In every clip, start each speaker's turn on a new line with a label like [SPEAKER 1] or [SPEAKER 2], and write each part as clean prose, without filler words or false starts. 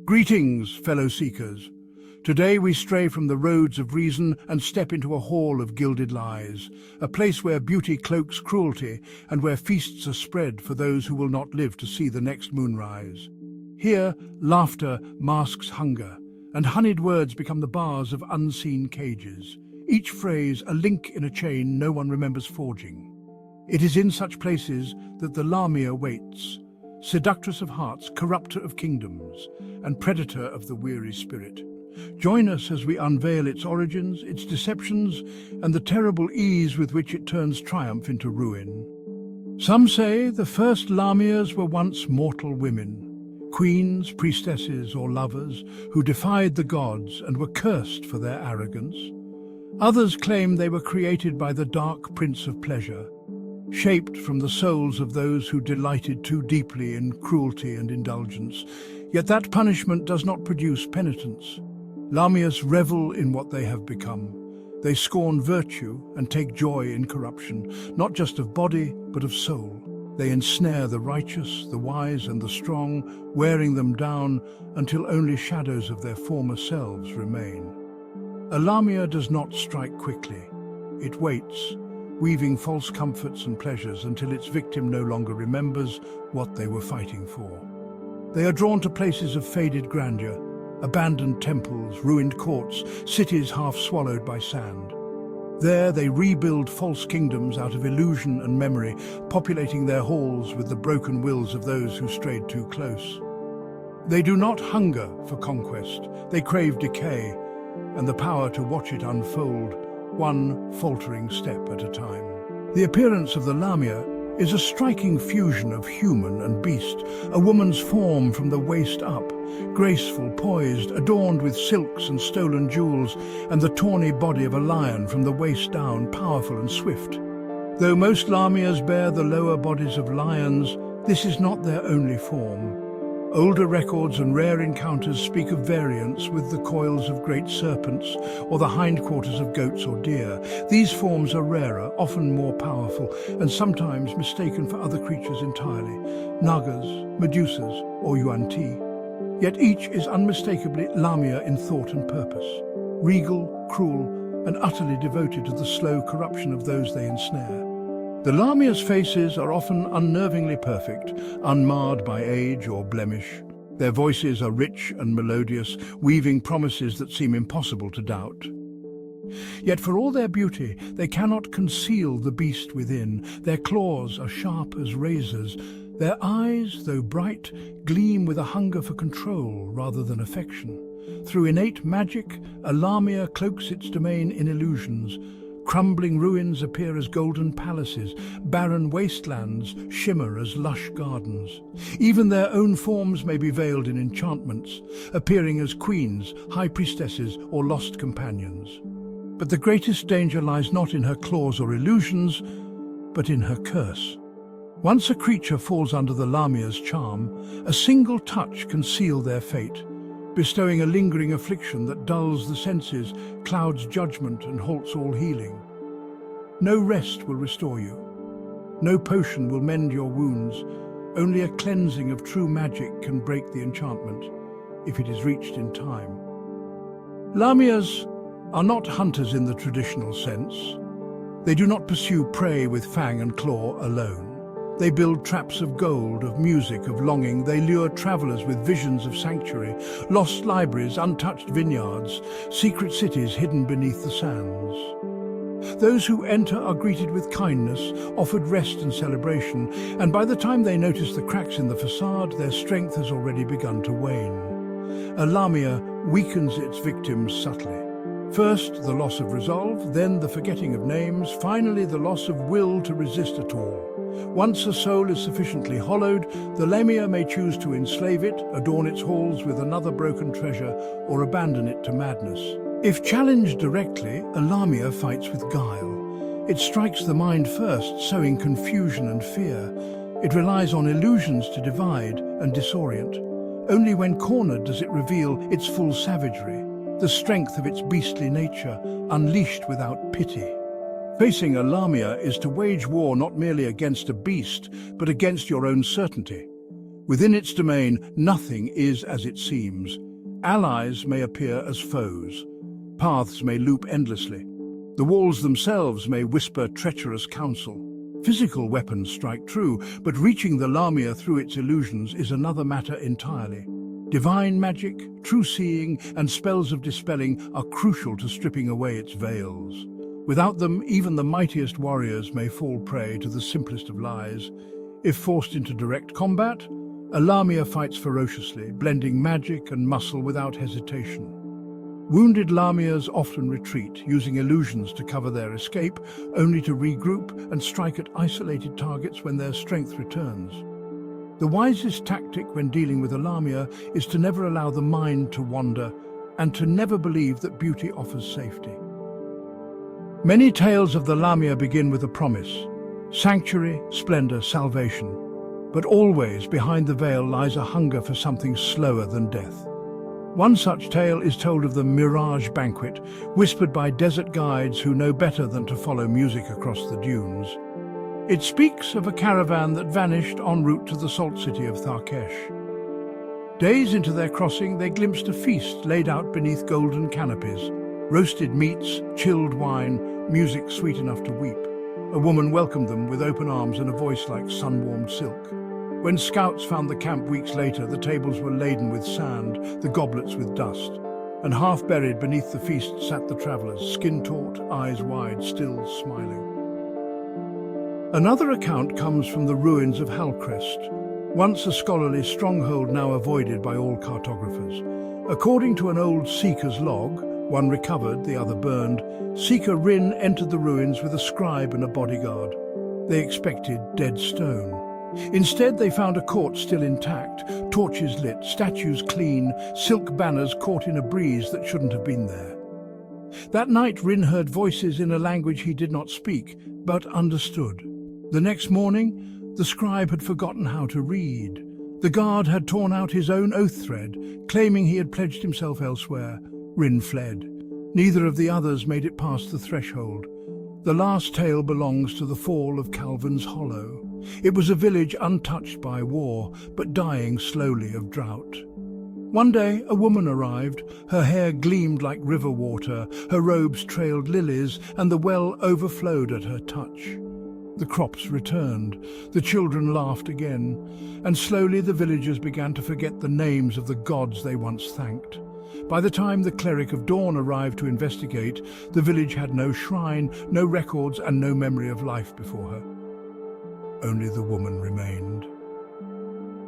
[SPEAKER 1] Greetings, fellow seekers. Today we stray from the roads of reason and step into a hall of gilded lies, a place where beauty cloaks cruelty and where feasts are spread for those who will not live to see the next moonrise. Here, laughter masks hunger, and honeyed words become the bars of unseen cages, each phrase a link in a chain no one remembers forging. It is in such places that the Lamia waits, seductress of hearts, corrupter of kingdoms, and predator of the weary spirit. Join us as we unveil its origins, its deceptions, and the terrible ease with which it turns triumph into ruin. Some say the first Lamias were once mortal women, queens, priestesses, or lovers who defied the gods and were cursed for their arrogance. Others claim they were created by the dark prince of pleasure, shaped from the souls of those who delighted too deeply in cruelty and indulgence. Yet that punishment does not produce penitence. Lamias revel in what they have become. They scorn virtue and take joy in corruption, not just of body, but of soul. They ensnare the righteous, the wise, and the strong, wearing them down until only shadows of their former selves remain. A Lamia does not strike quickly. It waits, weaving false comforts and pleasures until its victim no longer remembers what they were fighting for. They are drawn to places of faded grandeur, abandoned temples, ruined courts, cities half swallowed by sand. There they rebuild false kingdoms out of illusion and memory, populating their halls with the broken wills of those who strayed too close. They do not hunger for conquest, they crave decay and the power to watch it unfold, one faltering step at a time. The appearance of the Lamia is a striking fusion of human and beast, a woman's form from the waist up, graceful, poised, adorned with silks and stolen jewels, and the tawny body of a lion from the waist down, powerful and swift. Though most Lamias bear the lower bodies of lions, this is not their only form. Older records and rare encounters speak of variants with the coils of great serpents or the hindquarters of goats or deer. These forms are rarer, often more powerful, and sometimes mistaken for other creatures entirely, Nagas, Medusas, or Yuan-Ti. Yet each is unmistakably Lamia in thought and purpose, regal, cruel, and utterly devoted to the slow corruption of those they ensnare. The Lamia's faces are often unnervingly perfect, unmarred by age or blemish. Their voices are rich and melodious, weaving promises that seem impossible to doubt. Yet for all their beauty, they cannot conceal the beast within. Their claws are sharp as razors. Their eyes, though bright, gleam with a hunger for control rather than affection. Through innate magic, a Lamia cloaks its domain in illusions. Crumbling ruins appear as golden palaces, barren wastelands shimmer as lush gardens. Even their own forms may be veiled in enchantments, appearing as queens, high priestesses, or lost companions. But the greatest danger lies not in her claws or illusions, but in her curse. Once a creature falls under the Lamia's charm, a single touch can seal their fate, bestowing a lingering affliction that dulls the senses, clouds judgment, and halts all healing. No rest will restore you. No potion will mend your wounds. Only a cleansing of true magic can break the enchantment, if it is reached in time. Lamias are not hunters in the traditional sense. They do not pursue prey with fang and claw alone. They build traps of gold, of music, of longing. They lure travelers with visions of sanctuary, lost libraries, untouched vineyards, secret cities hidden beneath the sands. Those who enter are greeted with kindness, offered rest and celebration, and by the time they notice the cracks in the facade, their strength has already begun to wane. A Lamia weakens its victims subtly. First, the loss of resolve, then the forgetting of names, finally the loss of will to resist at all. Once a soul is sufficiently hollowed, the Lamia may choose to enslave it, adorn its halls with another broken treasure, or abandon it to madness. If challenged directly, a Lamia fights with guile. It strikes the mind first, sowing confusion and fear. It relies on illusions to divide and disorient. Only when cornered does it reveal its full savagery, the strength of its beastly nature, unleashed without pity. Facing a Lamia is to wage war not merely against a beast, but against your own certainty. Within its domain, nothing is as it seems. Allies may appear as foes. Paths may loop endlessly. The walls themselves may whisper treacherous counsel. Physical weapons strike true, but reaching the Lamia through its illusions is another matter entirely. Divine magic, true seeing, and spells of dispelling are crucial to stripping away its veils. Without them, even the mightiest warriors may fall prey to the simplest of lies. If forced into direct combat, a Lamia fights ferociously, blending magic and muscle without hesitation. Wounded Lamias often retreat, using illusions to cover their escape, only to regroup and strike at isolated targets when their strength returns. The wisest tactic when dealing with a Lamia is to never allow the mind to wander and to never believe that beauty offers safety. Many tales of the Lamia begin with a promise: sanctuary, splendor, salvation. But always behind the veil lies a hunger for something slower than death. One such tale is told of the Mirage Banquet, whispered by desert guides who know better than to follow music across the dunes. It speaks of a caravan that vanished en route to the salt city of Tharkesh. Days into their crossing, they glimpsed a feast laid out beneath golden canopies. Roasted meats, chilled wine, music sweet enough to weep. A woman welcomed them with open arms and a voice like sun-warmed silk. When scouts found the camp weeks later, the tables were laden with sand, the goblets with dust. And half buried beneath the feast sat the travelers, skin taut, eyes wide, still smiling. Another account comes from the ruins of Halcrest, once a scholarly stronghold now avoided by all cartographers. According to an old Seeker's log, one recovered, the other burned, Seeker Rin entered the ruins with a scribe and a bodyguard. They expected dead stone. Instead, they found a court still intact, torches lit, statues clean, silk banners caught in a breeze that shouldn't have been there. That night, Rin heard voices in a language he did not speak, but understood. The next morning, the scribe had forgotten how to read. The guard had torn out his own oath thread, claiming he had pledged himself elsewhere. Rin fled. Neither of the others made it past the threshold. The last tale belongs to the fall of Calvin's Hollow. It was a village untouched by war, but dying slowly of drought. One day, a woman arrived. Her hair gleamed like river water, her robes trailed lilies, and the well overflowed at her touch. The crops returned, the children laughed again, and slowly the villagers began to forget the names of the gods they once thanked. By the time the cleric of dawn arrived to investigate, the village had no shrine, no records, and no memory of life before her. Only the woman remained.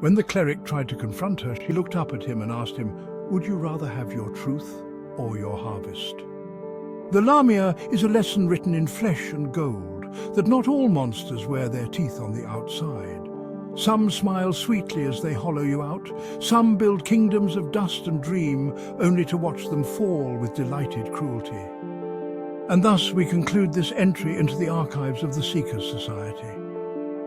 [SPEAKER 1] When the cleric tried to confront her, she looked up at him and asked him, "Would you rather have your truth or your harvest?" The Lamia is a lesson written in flesh and gold, that not all monsters wear their teeth on the outside. Some smile sweetly as they hollow you out. Some build kingdoms of dust and dream, only to watch them fall with delighted cruelty. And thus we conclude this entry into the archives of the SeekersSociety.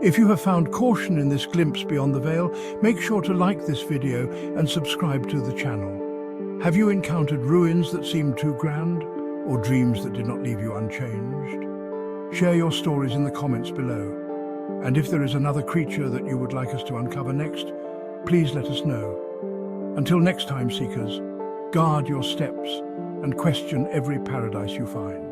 [SPEAKER 1] If you have found caution in this glimpse beyond the veil, make sure to like this video and subscribe to the channel. Have you encountered ruins that seemed too grand, or dreams that did not leave you unchanged? Share your stories in the comments below. And if there is another creature that you would like us to uncover next, please let us know. Until next time, Seekers, guard your steps and question every paradise you find.